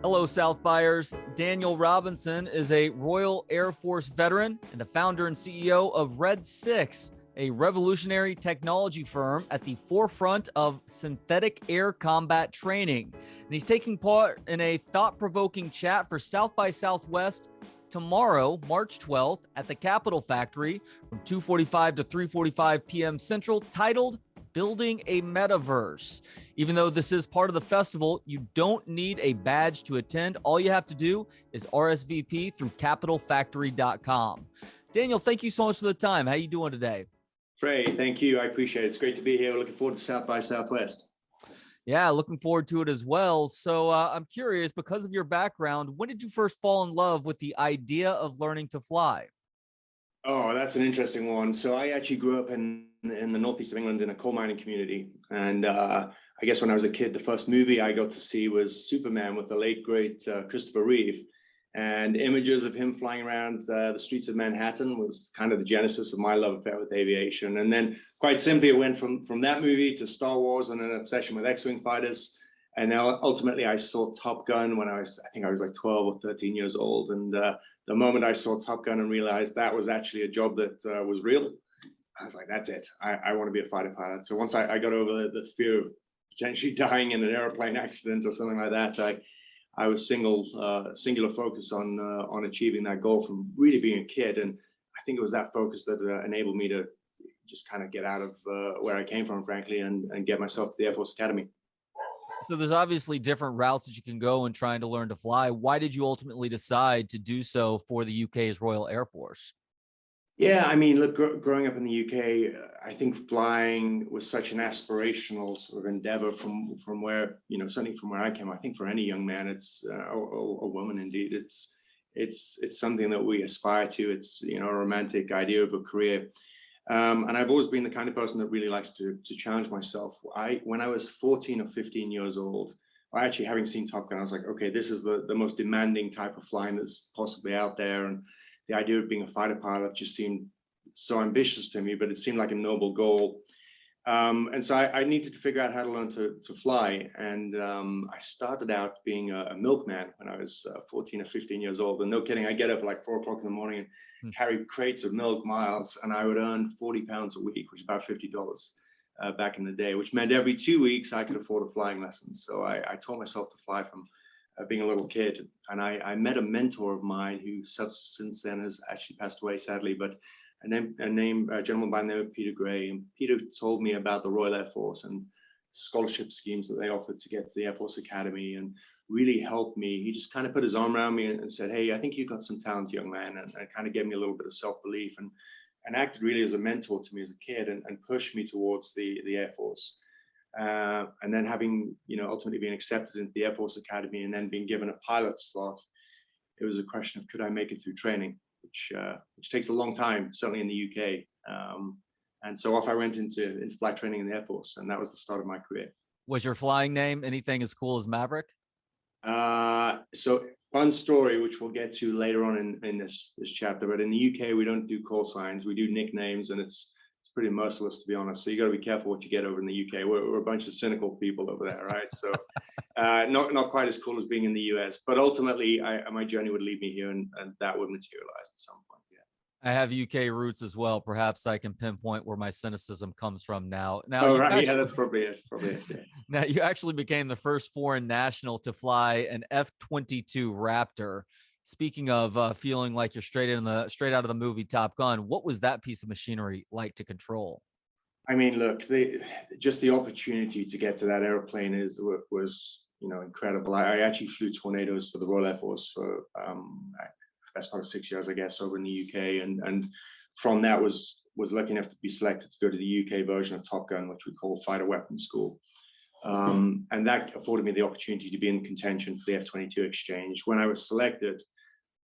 Hello, South Buyers. Daniel Robinson is a Royal Air Force veteran and the founder and CEO of Red 6, a revolutionary technology firm at the forefront of synthetic air combat training. And he's taking part in a thought-provoking chat for South by Southwest tomorrow, March 12th, at the Capitol Factory from 2:45 to 3:45 p.m. Central, titled Building a Metaverse. Even though this is part of the festival, you don't need a badge to attend. All you have to do is RSVP through capitalfactory.com. Daniel, thank you so much for the time. How are you doing today? Trey, thank you. I appreciate it. It's great to be here. We're looking forward to South by Southwest. Yeah, looking forward to it as well. So I'm curious, because of your background, when did you first fall in love with the idea of learning to fly? Oh, that's an interesting one. So I actually grew up in the northeast of England in a coal mining community. And I guess when I was a kid, the first movie I got to see was Superman with the late, great Christopher Reeve. And images of him flying around the streets of Manhattan was kind of the genesis of my love affair with aviation. And then quite simply, it went from that movie to Star Wars and an obsession with X-Wing fighters. And now ultimately I saw Top Gun when I think I was like 12 or 13 years old. And the moment I saw Top Gun and realized that was actually a job that was real, I was like, that's it. I want to be a fighter pilot. So once I got over the fear of potentially dying in an airplane accident or something like that, I was singular focus on achieving that goal from really being a kid. And I think it was that focus that enabled me to just kind of get out of where I came from, frankly, and get myself to the Air Force Academy. So there's obviously different routes that you can go in trying to learn to fly. Why did you ultimately decide to do so for the UK's Royal Air Force? Yeah, I mean, look, growing up in the UK, I think flying was such an aspirational sort of endeavor from where, certainly from where I came. I think for any young man, it's or woman indeed, it's something that we aspire to. It's a romantic idea of a career. And I've always been the kind of person that really likes to challenge myself. When I was 14 or 15 years old, I actually, having seen Top Gun, I was like, okay, this is the most demanding type of flying that's possibly out there. And the idea of being a fighter pilot just seemed so ambitious to me, but it seemed like a noble goal. And so I needed to figure out how to learn to fly. And I started out being a milkman when I was 14 or 15 years old. And no kidding, I get up at like 4 o'clock in the morning and carry crates of milk miles, and I would earn £40 a week, which is about $50 back in the day, which meant every 2 weeks I could afford a flying lesson. So I taught myself to fly from being a little kid. And I met a mentor of mine who since then has actually passed away, sadly, but a gentleman by the name of Peter Gray. And Peter told me about the Royal Air Force and scholarship schemes that they offered to get to the Air Force Academy, and really helped me. He just kind of put his arm around me and said, hey, I think you've got some talent, young man, and kind of gave me a little bit of self-belief and acted really as a mentor to me as a kid and pushed me towards the Air Force. And then having, ultimately being accepted into the Air Force Academy and then being given a pilot slot, it was a question of could I make it through training, which takes a long time, certainly in the UK. And so off I went into flight training in the Air Force, and that was the start of my career. Was your flying name anything as cool as Maverick? So fun story, which we'll get to later on in this chapter. But in the UK, we don't do call signs; we do nicknames, and it's pretty merciless, to be honest. So you got to be careful what you get over in the UK. We're a bunch of cynical people over there, right? So not quite as cool as being in the US. But ultimately, my journey would lead me here, and that would materialize at some point. Yeah. I have UK roots as well. Perhaps I can pinpoint where my cynicism comes from now. Oh, right. Yeah, that's probably it. Yeah. Now, you actually became the first foreign national to fly an F22 Raptor. Speaking of feeling like you're straight out of the movie Top Gun, what was that piece of machinery like to control? I mean, look, just the opportunity to get to that airplane was incredible. I actually flew Tornadoes for the Royal Air Force for best part of 6 years, I guess, over in the UK, and from that was lucky enough to be selected to go to the UK version of Top Gun, which we call Fighter Weapons School. And that afforded me the opportunity to be in contention for the F-22 exchange. When I was selected,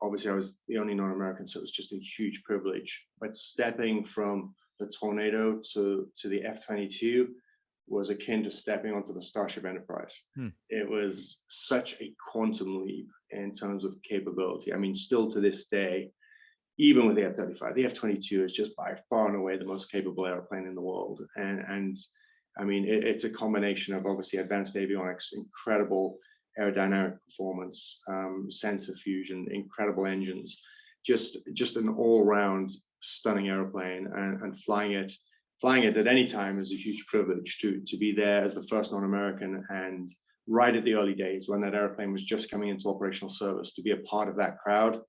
obviously I was the only non-American, so it was just a huge privilege. But stepping from the Tornado to the F-22 was akin to stepping onto the Starship Enterprise. It was such a quantum leap in terms of capability. I mean, still to this day, even with the F-35, the F-22 is just by far and away the most capable airplane in the world. And I mean, it's a combination of obviously advanced avionics, incredible aerodynamic performance, sensor fusion, incredible engines, just an all-round stunning airplane, and flying it at any time is a huge privilege to be there as the first non-American, and right at the early days when that airplane was just coming into operational service, to be a part of that crowd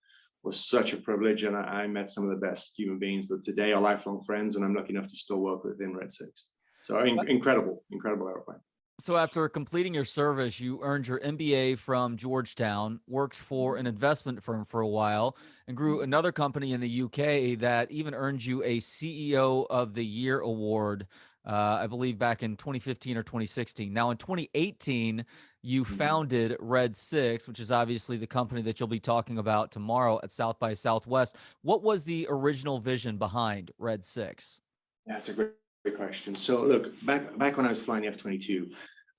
was such a privilege. And I met some of the best human beings that today are lifelong friends, and I'm lucky enough to still work with in Red 6. So incredible airplane. So after completing your service, you earned your MBA from Georgetown, worked for an investment firm for a while, and grew another company in the UK that even earned you a CEO of the Year award, I believe back in 2015 or 2016. Now in 2018, you founded Red 6, which is obviously the company that you'll be talking about tomorrow at South by Southwest. What was the original vision behind Red 6? That's a great question. So look, back when I was flying the F22,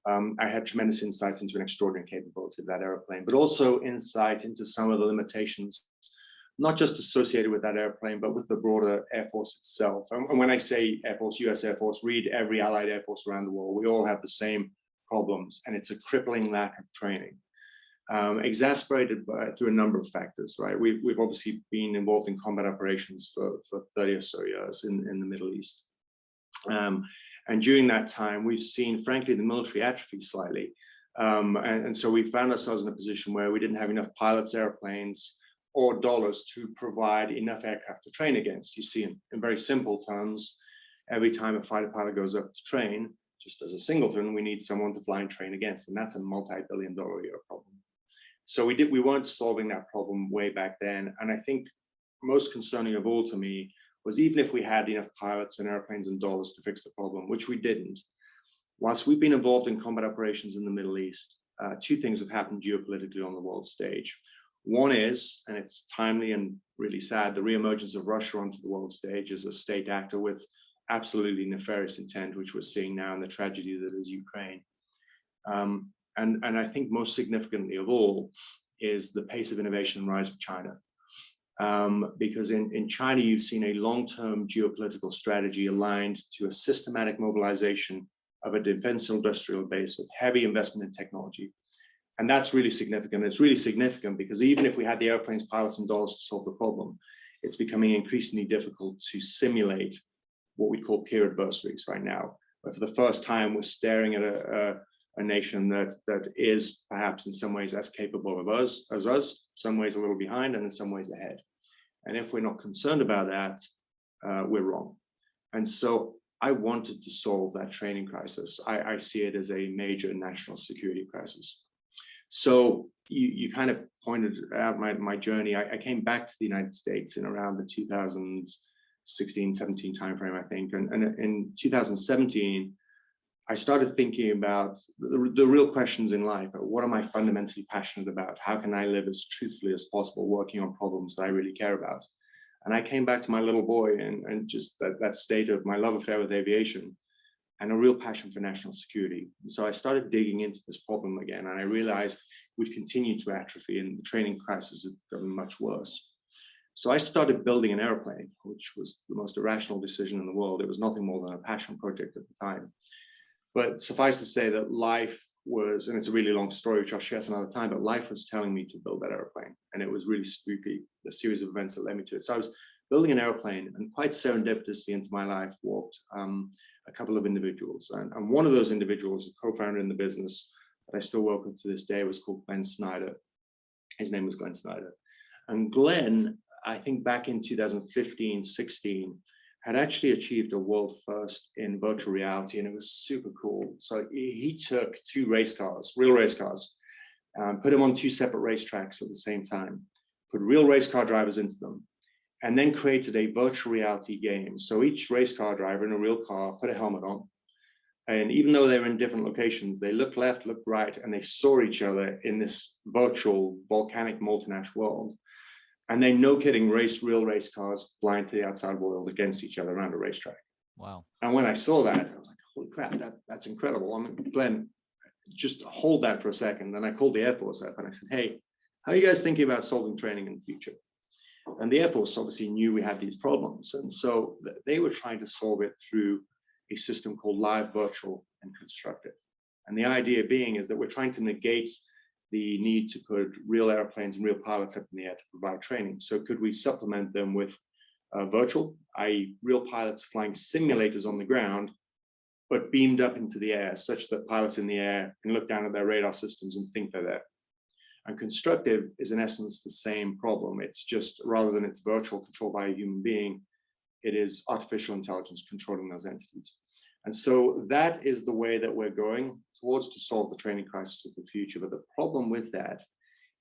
I had tremendous insight into an extraordinary capability of that airplane, but also insight into some of the limitations, not just associated with that airplane, but with the broader Air Force itself. And when I say Air Force, US Air Force, read every allied Air Force around the world, we all have the same problems, and it's a crippling lack of training, exacerbated through a number of factors, right? We've obviously been involved in combat operations for 30 or so years in the Middle East. And during that time, we've seen, frankly, the military atrophy slightly. And so we found ourselves in a position where we didn't have enough pilots, airplanes, or dollars to provide enough aircraft to train against. You see, in very simple terms, every time a fighter pilot goes up to train, just as a singleton, we need someone to fly and train against, and that's a multi-billion-dollar a year problem. So we weren't solving that problem way back then. And I think most concerning of all to me was, even if we had enough pilots and airplanes and dollars to fix the problem, which we didn't, whilst we've been involved in combat operations in the Middle East, two things have happened geopolitically on the world stage. One is, and it's timely and really sad, the reemergence of Russia onto the world stage as a state actor with absolutely nefarious intent, which we're seeing now in the tragedy that is Ukraine. And I think most significantly of all is the pace of innovation and rise of China. Because in China, you've seen a long-term geopolitical strategy aligned to a systematic mobilization of a defense industrial base with heavy investment in technology. And that's really significant. It's really significant because even if we had the airplanes, pilots, and dollars to solve the problem, it's becoming increasingly difficult to simulate what we call peer adversaries right now. But for the first time, we're staring at a nation that is perhaps in some ways as capable of us as us, some ways a little behind, and in some ways ahead. And if we're not concerned about that, we're wrong. And so I wanted to solve that training crisis. I see it as a major national security crisis. So you kind of pointed out my journey. I came back to the United States in around the 2016, 17 timeframe, I think. And in 2017, I started thinking about the real questions in life. What am I fundamentally passionate about? How can I live as truthfully as possible working on problems that I really care about? And I came back to my little boy and just that state of my love affair with aviation and a real passion for national security. And so I started digging into this problem again, and I realized we'd continue to atrophy and the training crisis had gotten much worse. So I started building an airplane, which was the most irrational decision in the world. It was nothing more than a passion project at the time. But suffice to say that life was, and it's a really long story, which I'll share some other time, but life was telling me to build that airplane. And it was really spooky, the series of events that led me to it. So I was building an airplane, and quite serendipitously into my life walked a couple of individuals. And one of those individuals, a co-founder in the business that I still work with to this day, was called Glenn Snyder. His name was Glenn Snyder. And Glenn, I think back in 2015, 16, had actually achieved a world first in virtual reality, and it was super cool. So he took two race cars, real race cars, put them on two separate racetracks at the same time, put real race car drivers into them, and then created a virtual reality game. So each race car driver in a real car put a helmet on, and even though they were in different locations, they looked left, looked right, and they saw each other in this virtual volcanic molten ash world. And they, no kidding, raced real race cars blind to the outside world against each other around a racetrack. Wow. And when I saw that, I was like, holy crap, that's incredible. I mean, Glenn, just hold that for a second. And I called the Air Force up and I said, hey, how are you guys thinking about solving training in the future? And the Air Force obviously knew we had these problems. And so they were trying to solve it through a system called live, virtual, and constructive. And the idea being is that we're trying to negate the need to put real airplanes and real pilots up in the air to provide training. So could we supplement them with virtual, i.e. real pilots flying simulators on the ground, but beamed up into the air such that pilots in the air can look down at their radar systems and think they're there. And constructive is in essence the same problem. It's just, rather than it's virtual controlled by a human being, it is artificial intelligence controlling those entities. And so that is the way that we're going towards to solve the training crisis of the future. But the problem with that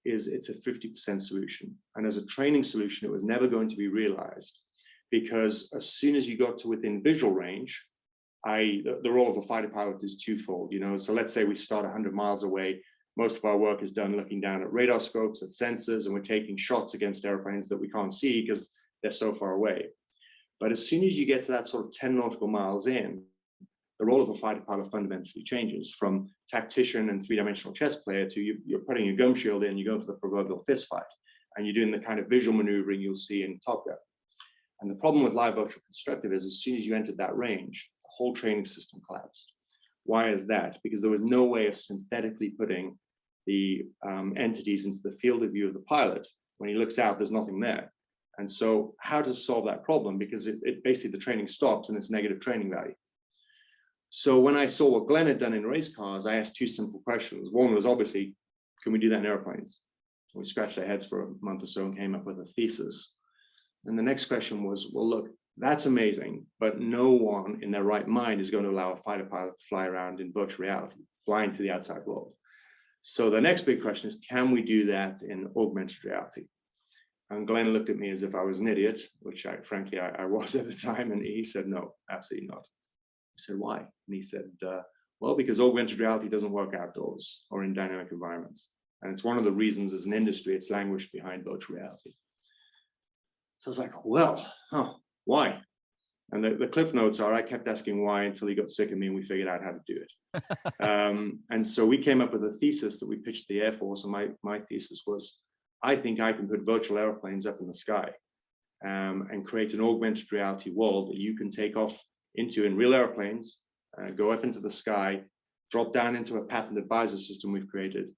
is it's a 50% solution. And as a training solution, it was never going to be realized, because as soon as you got to within visual range, the role of a fighter pilot is twofold. So let's say we start 100 miles away. Most of our work is done looking down at radar scopes, at sensors, and we're taking shots against airplanes that we can't see because they're so far away. But as soon as you get to that sort of 10 nautical miles in, the role of a fighter pilot fundamentally changes from tactician and three-dimensional chess player to you're putting your gum shield in, you're going for the proverbial fist fight, and you're doing the kind of visual maneuvering you'll see in Top Gun. And the problem with live virtual constructive is as soon as you entered that range, the whole training system collapsed. Why is that? Because there was no way of synthetically putting the entities into the field of view of the pilot. When he looks out, there's nothing there. And so how to solve that problem? Because it basically, the training stops and it's negative training value. So when I saw what Glenn had done in race cars, I asked two simple questions. One was obviously, can we do that in airplanes? We scratched our heads for a month or so and came up with a thesis. And the next question was, well, look, that's amazing, but no one in their right mind is going to allow a fighter pilot to fly around in virtual reality, flying to the outside world. So the next big question is, can we do that in augmented reality? And Glenn looked at me as if I was an idiot, which frankly I was at the time. And he said, no, absolutely not. I said, why? And he said, well, because augmented reality doesn't work outdoors or in dynamic environments. And it's one of the reasons as an industry, it's languished behind virtual reality. So I was like, well, why? And the cliff notes are, I kept asking why until he got sick of me and we figured out how to do it. And so we came up with a thesis that we pitched to the Air Force. And my thesis was, I think I can put virtual airplanes up in the sky and create an augmented reality world that you can take off into in real airplanes, go up into the sky, drop down into a patent advisor system we've created,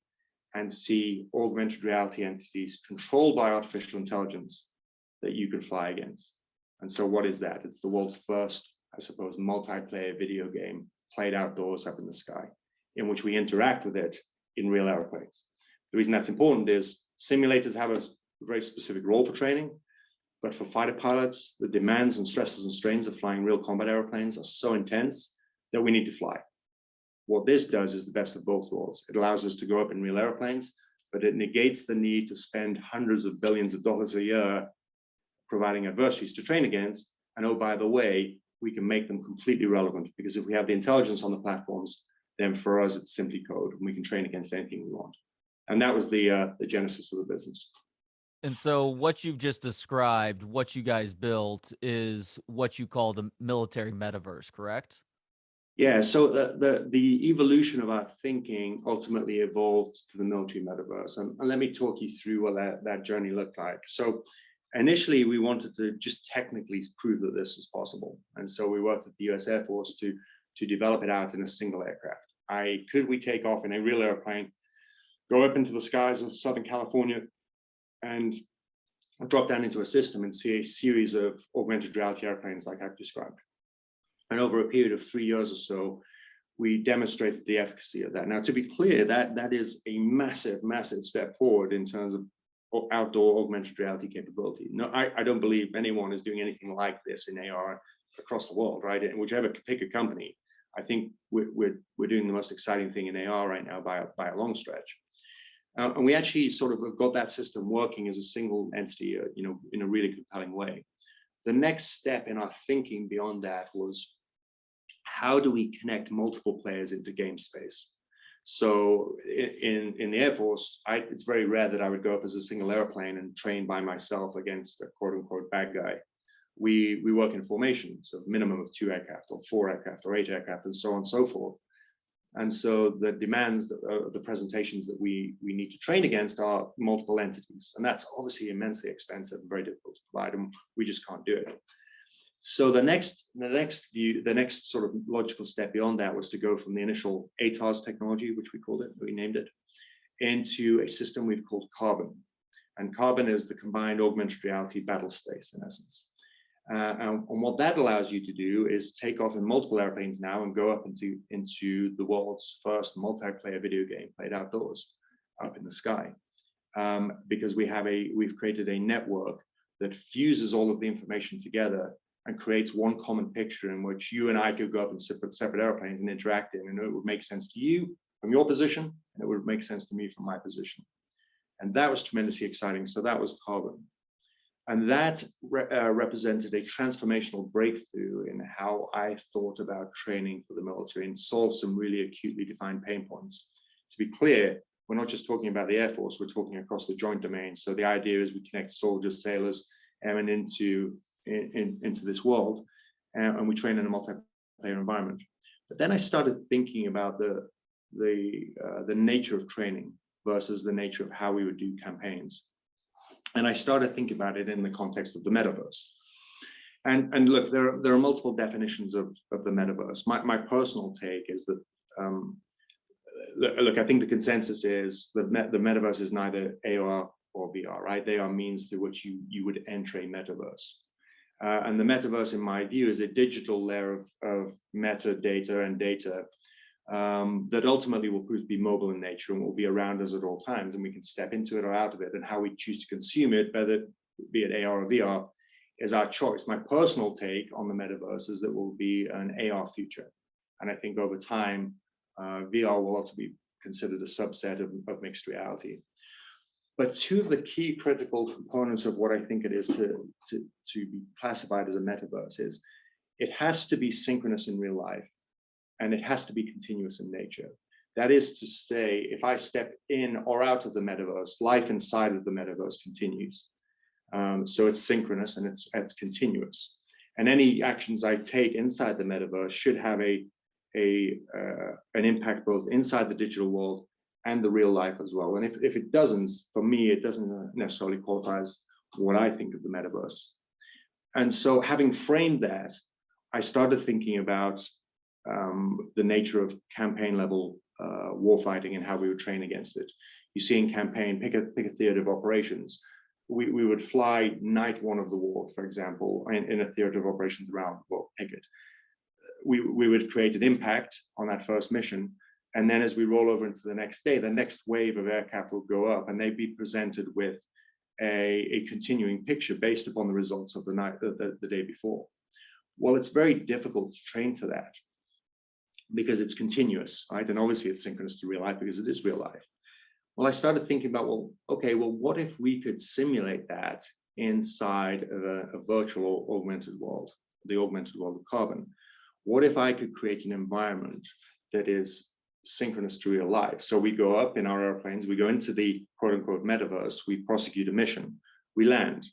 and see augmented reality entities controlled by artificial intelligence that you can fly against. And so what is that? It's the world's first, I suppose, multiplayer video game played outdoors up in the sky, in which we interact with it in real airplanes. The reason that's important is simulators have a very specific role for training, but for fighter pilots, the demands and stresses and strains of flying real combat airplanes are so intense that we need to fly. What this does is the best of both worlds. It allows us to go up in real airplanes, but it negates the need to spend hundreds of billions of dollars a year providing adversaries to train against. And oh, by the way, we can make them completely relevant, because if we have the intelligence on the platforms, then for us, it's simply code, and we can train against anything we want. And that was the genesis of the business. And so what you've just described, what you guys built, is what you call the military metaverse, correct? Yeah, so the evolution of our thinking ultimately evolved to the military metaverse. And let me talk you through what that journey looked like. So initially, we wanted to just technically prove that this was possible. And so we worked with the US Air Force to develop it out in a single aircraft. Could we take off in a real airplane, go up into the skies of Southern California, and drop down into a system and see a series of augmented reality airplanes like I've described? And over a period of 3 years or so, we demonstrated the efficacy of that. Now, to be clear, that is a massive, massive step forward in terms of outdoor augmented reality capability. No, I don't believe anyone is doing anything like this in AR across the world, right? And whichever, pick a company, I think we're doing the most exciting thing in AR right now by a long stretch. And we actually sort of have got that system working as a single entity, in a really compelling way. The next step in our thinking beyond that was, how do we connect multiple players into game space? So in the Air Force, it's very rare that I would go up as a single airplane and train by myself against a quote unquote bad guy. We work in formation, so minimum of 2 aircraft or 4 aircraft or 8 aircraft and so on and so forth. And so the demands, the presentations that we need to train against are multiple entities. And that's obviously immensely expensive and very difficult to provide, and we just can't do it. So the next sort of logical step beyond that was to go from the initial ATARS technology, which we called it, we named it, into a system we've called Carbon. And Carbon is the combined augmented reality battle space, in essence. And what that allows you to do is take off in multiple airplanes now and go up into the world's first multiplayer video game played outdoors, up in the sky. Because we've created a network that fuses all of the information together and creates one common picture in which you and I could go up in separate airplanes and interact in, and it would make sense to you from your position, and it would make sense to me from my position. And that was tremendously exciting. So that was Carbon. And that represented a transformational breakthrough in how I thought about training for the military and solved some really acutely defined pain points. To be clear, we're not just talking about the Air Force, we're talking across the joint domain. So the idea is we connect soldiers, sailors, and into this world, and we train in a multiplayer environment. But then I started thinking about the nature of training versus the nature of how we would do campaigns. And I started thinking about it in the context of the metaverse. And look, there are multiple definitions of the metaverse. My personal take is that, look, I think the consensus is that the metaverse is neither AR or VR, right? They are means through which you would enter a metaverse. And the metaverse, in my view, is a digital layer of metadata and data that ultimately will prove to be mobile in nature and will be around us at all times, and we can step into it or out of it, and how we choose to consume it, whether be it AR or VR, is our choice. My personal take on the metaverse is that it will be an AR future, and I think over time, VR will also be considered a subset of mixed reality. But two of the key critical components of what I think it is to be classified as a metaverse is it has to be synchronous in real life, and it has to be continuous in nature. That is to say, if I step in or out of the metaverse, life inside of the metaverse continues. So it's synchronous and it's continuous. And any actions I take inside the metaverse should have an impact both inside the digital world and the real life as well. And if it doesn't, for me, it doesn't necessarily qualify as what I think of the metaverse. And so having framed that, I started thinking about the nature of campaign level warfighting and how we would train against it. You see in campaign, pick a theater of operations. We would fly night one of the war, for example, in a theater of operations around, well, pick it. We would create an impact on that first mission. And then as we roll over into the next day, the next wave of aircraft will go up and they'd be presented with a continuing picture based upon the results of the day before. Well, it's very difficult to train for that because it's continuous, right? And obviously it's synchronous to real life because it is real life. Well, I started thinking about, well, okay, well, what if we could simulate that inside of a virtual or augmented world, the augmented world of Carbon? What if I could create an environment that is synchronous to real life? So we go up in our airplanes, we go into the quote unquote metaverse, we prosecute a mission, we land,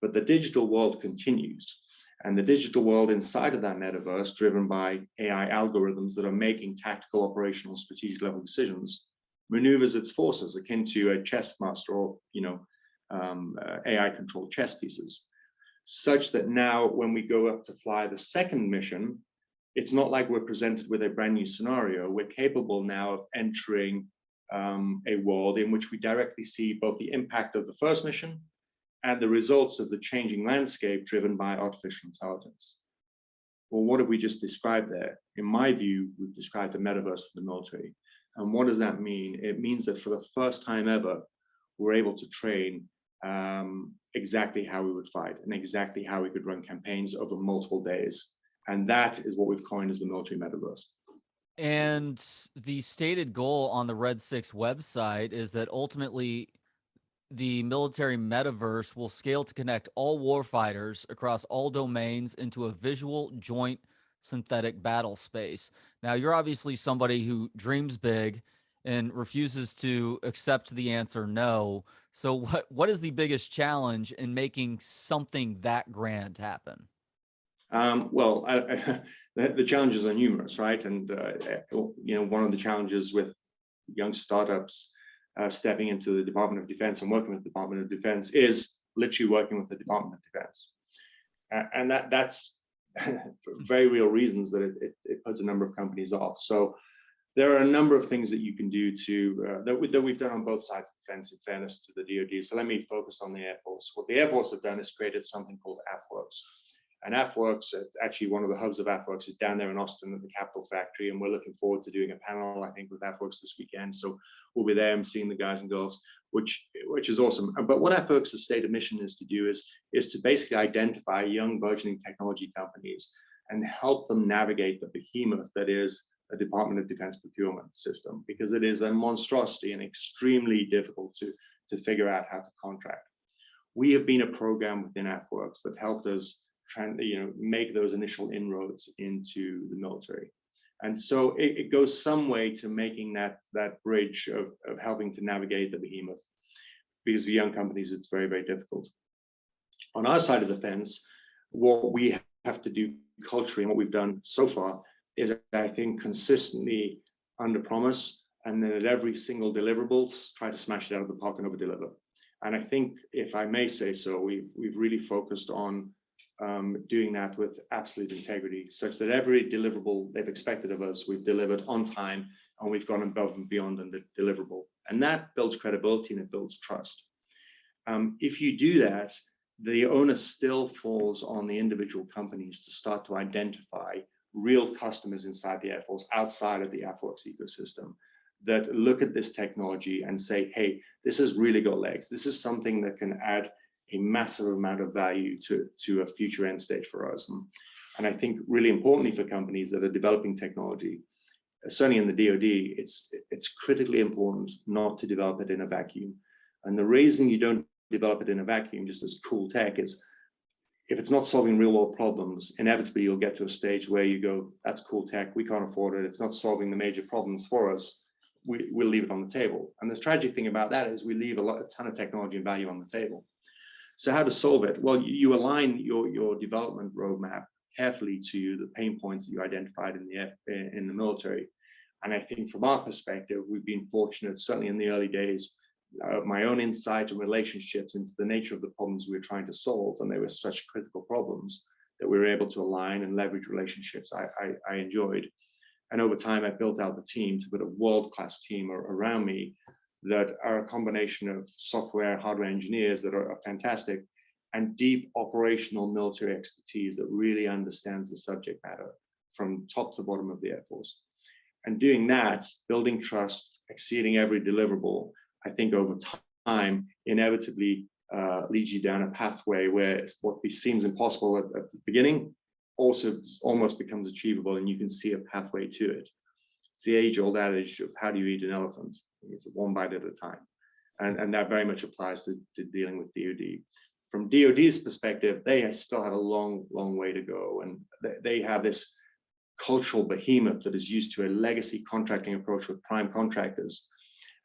but the digital world continues. And the digital world inside of that metaverse, driven by AI algorithms that are making tactical, operational, strategic level decisions, maneuvers its forces akin to a chess master or AI controlled chess pieces, such that now when we go up to fly the second mission, it's not like we're presented with a brand new scenario. We're capable now of entering a world in which we directly see both the impact of the first mission and the results of the changing landscape driven by artificial intelligence. Well, what have we just described there? In my view, we've described a metaverse for the military. And what does that mean? It means that for the first time ever, we're able to train exactly how we would fight and exactly how we could run campaigns over multiple days. And that is what we've coined as the military metaverse. And the stated goal on the Red 6 website is that ultimately the military metaverse will scale to connect all warfighters across all domains into a visual joint synthetic battle space. Now, you're obviously somebody who dreams big and refuses to accept the answer no. So what is the biggest challenge in making something that grand happen? Well, the challenges are numerous, right? And one of the challenges with young startups stepping into the Department of Defense and working with the Department of Defense is literally working with the Department of Defense, and that's for very real reasons that it puts a number of companies off. So there are a number of things that you can do to that we've done on both sides of the fence, in fairness to the DoD. So let me focus on the Air Force. What the Air Force have done is created something called AFWorks. And AFWorks, it's actually one of the hubs of AFWorks is down there in Austin at the Capitol Factory, and we're looking forward to doing a panel, I think, with AFWorks this weekend. So we'll be there and seeing the guys and girls, which is awesome. But what AFWorks' stated mission is to do is to basically identify young burgeoning technology companies and help them navigate the behemoth that is a Department of Defense procurement system, because it is a monstrosity and extremely difficult to figure out how to contract. We have been a program within AFWorks that helped us make those initial inroads into the military. And so it goes some way to making that bridge of helping to navigate the behemoth, because for young companies, it's very, very difficult. On our side of the fence, what we have to do culturally and what we've done so far is, I think, consistently under promise, and then at every single deliverables, try to smash it out of the park and over deliver. And I think, if I may say so, we've really focused on doing that with absolute integrity, such that every deliverable they've expected of us, we've delivered on time, and we've gone above and beyond on the deliverable. And that builds credibility and it builds trust. If you do that, the onus still falls on the individual companies to start to identify real customers inside the Air Force, outside of the AFWorks ecosystem, that look at this technology and say, hey, this has really got legs. This is something that can add a massive amount of value to a future end state for us. And I think really importantly for companies that are developing technology, certainly in the DoD, it's critically important not to develop it in a vacuum. And the reason you don't develop it in a vacuum just as cool tech is, if it's not solving real world problems, inevitably you'll get to a stage where you go, that's cool tech, we can't afford it, it's not solving the major problems for us, we'll leave it on the table. And the tragic thing about that is we leave a ton of technology and value on the table. So how to solve it? Well, you align your development roadmap carefully to the pain points that you identified in the military. And I think from our perspective, we've been fortunate, certainly in the early days, my own insight and relationships into the nature of the problems we were trying to solve, and they were such critical problems that we were able to align and leverage relationships I enjoyed. And over time, I built out the team to put a world-class team around me that are a combination of software, hardware engineers that are fantastic, and deep operational military expertise that really understands the subject matter from top to bottom of the Air Force. And doing that, building trust, exceeding every deliverable, I think over time inevitably leads you down a pathway where what seems impossible at the beginning also almost becomes achievable, and you can see a pathway to it. It's the age-old adage of how do you eat an elephant? It's one bite at a time. And that very much applies to dealing with DoD. From DoD's perspective, they still have a long, long way to go. And they have this cultural behemoth that is used to a legacy contracting approach with prime contractors.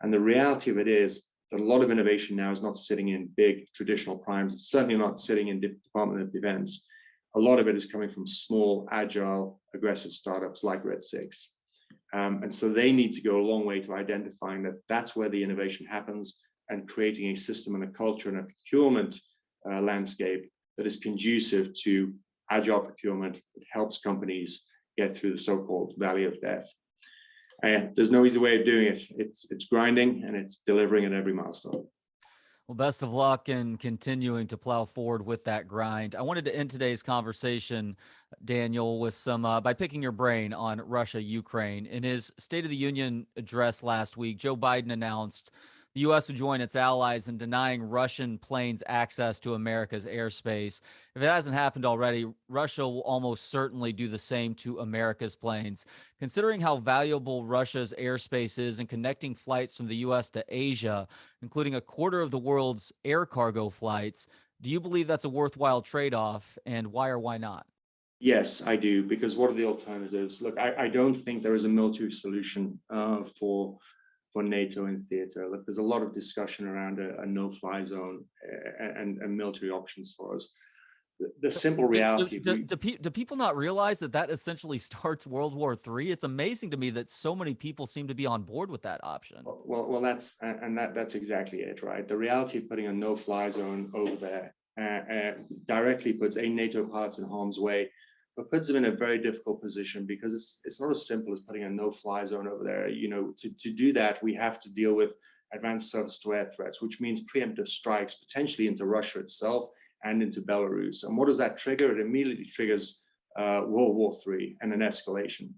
And the reality of it is that a lot of innovation now is not sitting in big traditional primes. It's certainly not sitting in the Department of Defense. A lot of it is coming from small, agile, aggressive startups like Red 6. And so they need to go a long way to identifying that that's where the innovation happens, and creating a system and a culture and a procurement landscape that is conducive to agile procurement that helps companies get through the so-called valley of death. There's no easy way of doing it. It's grinding, and it's delivering at every milestone. Well, best of luck in continuing to plow forward with that grind. I wanted to end today's conversation, Daniel, with some by picking your brain on Russia, Ukraine. In his State of the Union address last week, Joe Biden announced the U.S. would join its allies in denying Russian planes access to America's airspace. If it hasn't happened already, Russia will almost certainly do the same to America's planes. Considering how valuable Russia's airspace is in connecting flights from the U.S. to Asia, including a quarter of the world's air cargo flights, do you believe that's a worthwhile trade-off, and why or why not? Yes, I do, because what are the alternatives? Look, I don't think there is a military solution for NATO in theater. Look, there's a lot of discussion around a no-fly zone and military options for us. The simple reality. Do people not realize that essentially starts World War III? It's amazing to me that so many people seem to be on board with that option. Well, that's exactly it, right? The reality of putting a no-fly zone over there directly puts NATO pilots in harm's way. but puts them in a very difficult position because it's not as simple as putting a no-fly zone over there. To do that, we have to deal with advanced surface-to-air threats, which means preemptive strikes potentially into Russia itself and into Belarus. And what does that trigger? It immediately triggers World War III and an escalation.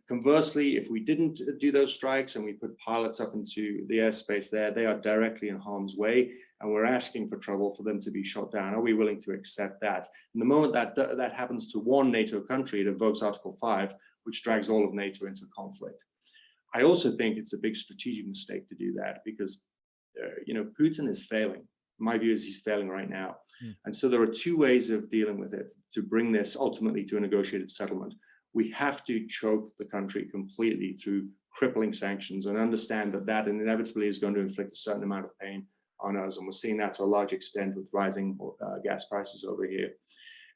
Conversely, if we didn't do those strikes and we put pilots up into the airspace there, they are directly in harm's way, and we're asking for trouble for them to be shot down. Are we willing to accept that? And the moment that happens to one NATO country, it invokes Article 5, which drags all of NATO into conflict. I also think it's a big strategic mistake to do that because, Putin is failing. My view is he's failing right now. And so there are two ways of dealing with it to bring this ultimately to a negotiated settlement. We have to choke the country completely through crippling sanctions and understand that inevitably is going to inflict a certain amount of pain on us. And we're seeing that to a large extent with rising gas prices over here.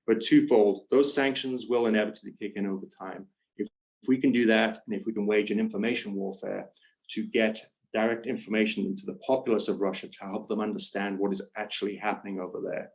But twofold, those sanctions will inevitably kick in over time. If we can do that, and if we can wage an information warfare to get direct information into the populace of Russia to help them understand what is actually happening over there,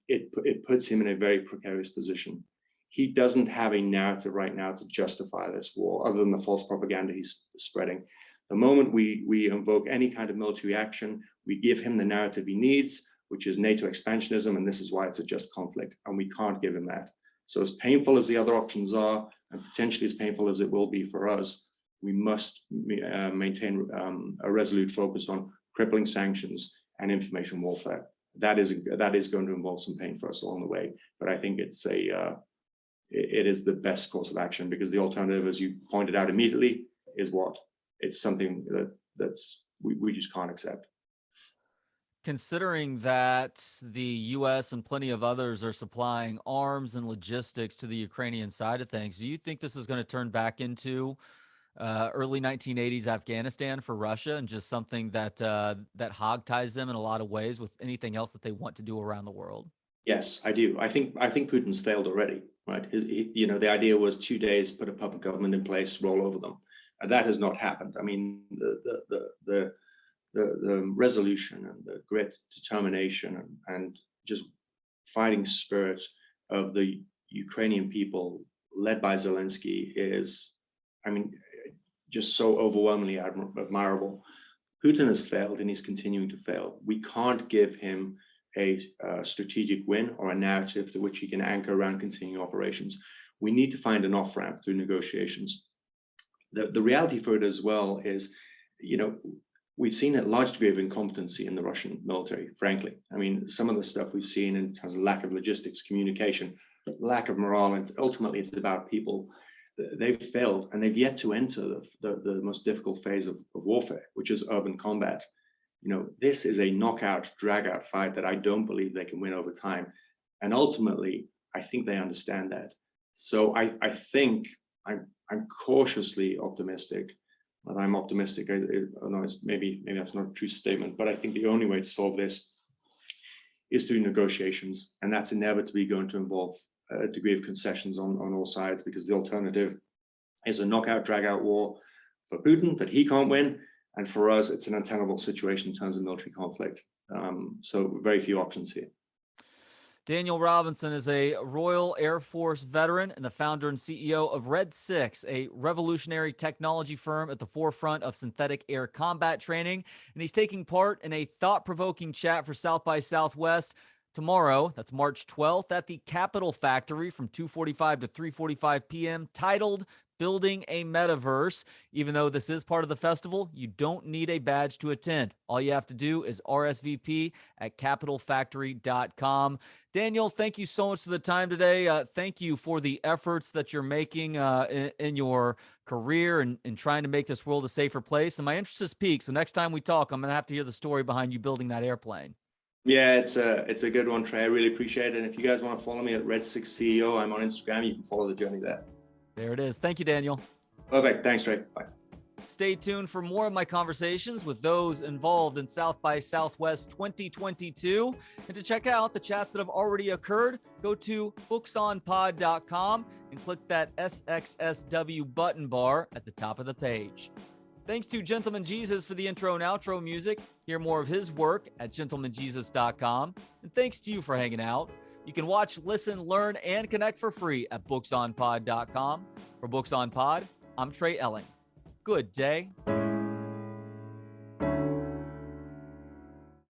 it puts him in a very precarious position. He doesn't have a narrative right now to justify this war, other than the false propaganda he's spreading. The moment we invoke any kind of military action, we give him the narrative he needs, which is NATO expansionism, and this is why it's a just conflict, and we can't give him that. So as painful as the other options are, and potentially as painful as it will be for us, we must maintain a resolute focus on crippling sanctions and information warfare. That is going to involve some pain for us along the way, but I think it is the best course of action, because the alternative, as you pointed out immediately, is what? It's something we just can't accept. Considering that the U.S. and plenty of others are supplying arms and logistics to the Ukrainian side of things, do you think this is going to turn back into early 1980s Afghanistan for Russia, and just something that hogties them in a lot of ways with anything else that they want to do around the world? Yes, I do. I think Putin's failed already, right? The idea was 2 days, put a puppet government in place, roll over them. And that has not happened. I mean, the resolution and the grit, determination, and just fighting spirit of the Ukrainian people led by Zelensky is, just so overwhelmingly admirable. Putin has failed, and he's continuing to fail. We can't give him a strategic win or a narrative to which he can anchor around continuing operations. We need to find an off-ramp through negotiations. The reality for it as well is, we've seen a large degree of incompetency in the Russian military, frankly. I mean, some of the stuff we've seen in terms of lack of logistics, communication, lack of morale, and ultimately it's about people. They've failed, and they've yet to enter the most difficult phase of warfare, which is urban combat. This is a knockout, drag-out fight that I don't believe they can win over time. And ultimately, I think they understand that. So I think I'm cautiously optimistic. Well, I'm optimistic. I know maybe that's not a true statement, but I think the only way to solve this is through negotiations, and that's inevitably going to involve a degree of concessions on all sides, because the alternative is a knockout, drag-out war for Putin that he can't win. And for us, it's an untenable situation in terms of military conflict. So very few options here. Daniel Robinson is a Royal Air Force veteran and the founder and CEO of Red 6, a revolutionary technology firm at the forefront of synthetic air combat training. And he's taking part in a thought-provoking chat for South by Southwest tomorrow. That's March 12th at the Capitol Factory from 2:45 to 3:45 p.m. titled Building a Metaverse. Even though this is part of the festival, you don't need a badge to attend. All you have to do is RSVP at capitalfactory.com. Daniel, thank you so much for the time today. Thank you for the efforts that you're making in your career and trying to make this world a safer place. And my interest is piqued. So next time we talk, I'm going to have to hear the story behind you building that airplane. Yeah, it's a good one, Trey. I really appreciate it. And if you guys want to follow me at Red6CEO, I'm on Instagram. You can follow the journey there. There it is. Thank you, Daniel. Perfect. Thanks, Trey. Bye. Stay tuned for more of my conversations with those involved in South by Southwest 2022. And to check out the chats that have already occurred, go to booksonpod.com and click that SXSW button bar at the top of the page. Thanks to Gentleman Jesus for the intro and outro music. Hear more of his work at gentlemanjesus.com. And thanks to you for hanging out. You can watch, listen, learn, and connect for free at booksonpod.com. For Books on Pod, I'm Trey Elling. Good day.